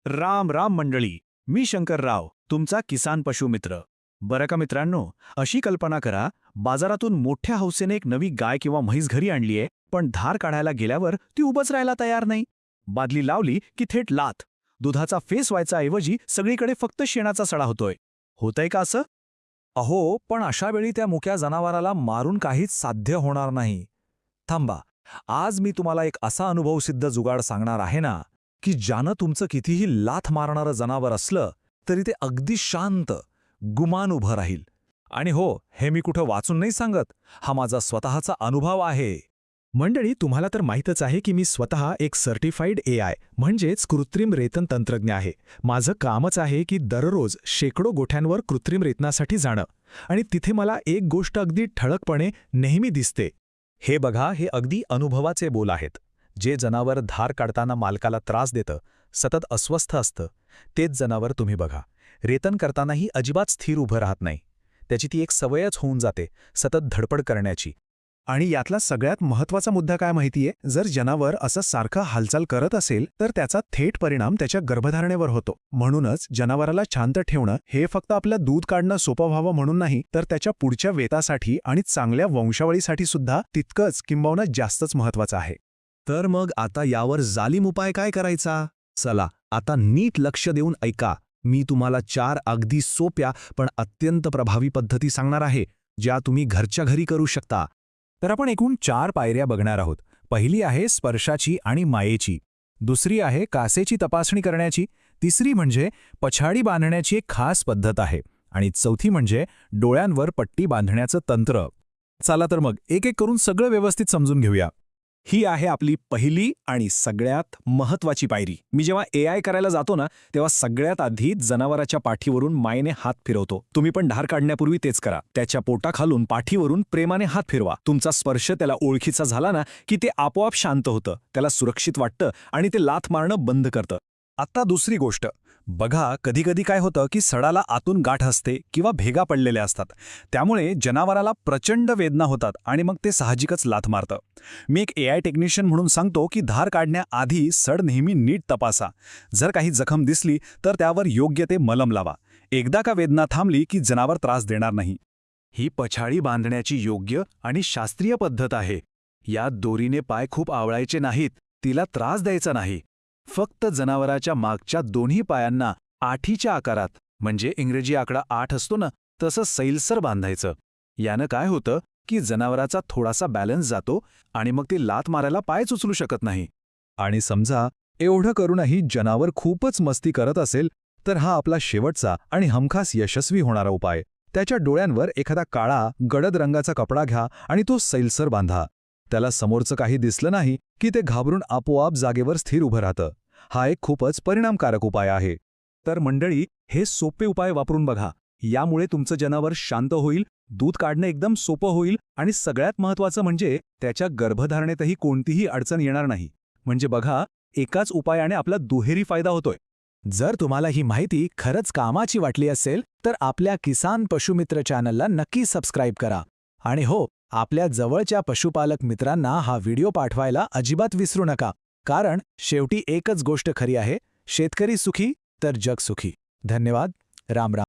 राम राम मंडळी. मी शंकरराव, तुमचा किसान पशु मित्र. बरं का मित्रांनो, अशी कल्पना करा, बाजारातून मोठ्या हौसेने एक नवी गाय किंवा म्हैस घरी आणलीये, पण धार काढायला गेल्यावर ती उभंच राहायला तयार नाही. बादली लावली की थेट लाथ. दुधाचा फेस व्हायचा ऐवजी सगळीकडे फक्त शेणाचा सडा होतोय. होतंय का असं? अहो, पण अशा वेळी त्या मुक्या जनावराला मारून काहीच साध्य होणार नाही. थांबा, आज मी तुम्हाला एक असा अनुभवसिद्ध जुगाड सांगणार आहे ना, की ज्यानं तुमचं कितीही लाथ मारणारं जनावर असलं तरी ते अगदी शांत, गुमान उभं राहील. आणि हो, हे मी कुठं वाचून नाही सांगत, हा माझा स्वतःचा अनुभव आहे. मंडळी, तुम्हाला तर माहीतच आहे की मी स्वतः एक सर्टिफाईड AI म्हणजेच कृत्रिम रेतन तंत्रज्ञ आहे. माझं कामच आहे की दररोज शेकडो गोठ्यांवर कृत्रिम रेतनासाठी जाणं. आणि तिथे मला एक गोष्ट अगदी ठळकपणे नेहमी दिसते. हे बघा, हे अगदी अनुभवाचे बोल आहेत. जे जनावर धार काढताना मालकाला त्रास देतं, सतत अस्वस्थ असतं, तेच जनावर तुम्ही बघा, रेतन करतानाही अजिबात स्थिर उभं राहत नाही. त्याची ती एक सवयच होऊन जाते, सतत धडपड करण्याची. आणि यातला सगळ्यात महत्त्वाचा मुद्दा काय माहितीये, जर जनावर असं सारखं हालचाल करत असेल तर त्याचा थेट परिणाम त्याच्या गर्भधारणेवर होतो. म्हणूनच जनावराला शांत ठेवणं हे फक्त आपलं दूध काढणं सोपं व्हावं म्हणून नाही, तर त्याच्या पुढच्या वेतासाठी आणि चांगल्या वंशावळीसाठी सुद्धा तितकंच किंबहुना जास्तच महत्त्वाचं आहे. तर मग आता यावर जालीम उपाय काय करायचा? चला, आता नीट लक्ष देऊन ऐका. मी तुम्हाला 4 अगदी सोप्या पण अत्यंत प्रभावी पद्धती सांगणार आहे, ज्या तुम्ही घरच्या घरी करू शकता. तर आपण एकूण 4 पायऱ्या बघणार आहोत. पहिली आहे स्पर्शाची आणि मायेची. दुसरी आहे कासेची तपासणी करण्याची. तिसरी म्हणजे पछाडी बांधण्याची एक खास पद्धत आहे. आणि चौथी म्हणजे डोळ्यांवर पट्टी बांधण्याचं तंत्र. चला तर मग एक एक करून सगळं व्यवस्थित समजून घेऊया. ही आहे आपली पहिली आणि सगळ्यात महत्त्वाची पायरी. मी जेव्हा AI करायला जातो ना, तेव्हा सगळ्यात आधी जनावराच्या पाठीवरून मायेने हात फिरवतो. तुम्ही पण धार काढण्यापूर्वी तेच करा. त्याच्या पोटाखालून पाठीवरून प्रेमाने हात फिरवा. तुमचा स्पर्श त्याला ओळखीचा झाला ना, की ते आपोआप शांत होतं, त्याला सुरक्षित वाटतं आणि ते लाथ मारणं बंद करतं. आता दुसरी गोष्ट बघा, कधीकधी काय होतं की सडाला आतून गाठ असते किंवा भेगा पडलेल्या असतात. त्यामुळे जनावराला प्रचंड वेदना होतात आणि मग ते साहजिकच लाथ मारतं. मी एक AI टेक्निशियन म्हणून सांगतो की धार काढण्याआधी सड नेहमी नीट तपासा. जर काही जखम दिसली तर त्यावर योग्य ते मलम लावा. एकदा का वेदना थांबली की जनावर त्रास देणार नाही. ही पछाडी बांधण्याची योग्य आणि शास्त्रीय पद्धत आहे. यात दोरीने पाय खूप आवळायचे नाहीत, तिला त्रास द्यायचा नाही. फक्त जनावराच्या मागच्या दोन्ही पायांना 8च्या आकारात, म्हणजे इंग्रजी आकडा 8 असतो ना, तसं सैलसर बांधायचं. यानं काय होतं की जनावराचा थोडासा बॅलन्स जातो आणि मग ते लाथ मारायला पायच उचलू शकत नाही. आणि समजा एवढं करूनही जनावर खूपच मस्ती करत असेल तर हा आपला शेवटचा आणि हमखास यशस्वी होणारा उपाय. त्याच्या डोळ्यांवर एखादा काळा गडद रंगाचा कपडा घ्या आणि तो सैलसर बांधा. त्याला समोरचं काही दिसलं नाही की ते घाबरून आपोआप जागेवर स्थिर उभं राहतं. हा एक खूपच परिणामकारक उपाय आहे. तर मंडळी, हे सोपे उपाय वापरून बघा. यामुळे तुमचं जनावर शांत होईल, दूध काढणं एकदम सोपं होईल आणि सगळ्यात महत्त्वाचं म्हणजे त्याच्या गर्भधारणेतही कोणतीही अडचण येणार नाही. म्हणजे बघा, एकाच उपायाने आपला दुहेरी फायदा होतोय. जर तुम्हाला ही माहिती खरंच कामाची वाटली असेल तर आपल्या किसान पशुमित्र चॅनलला नक्की सबस्क्राईब करा. आणि हो, आपल्या जवळच्या पशुपालक मित्रांना हा व्हिडिओ पाठवायला अजिबात विसरू नका. कारण शेवटी एकच गोष्ट खरी आहे, शेतकरी सुखी तर जग सुखी. धन्यवाद. राम राम.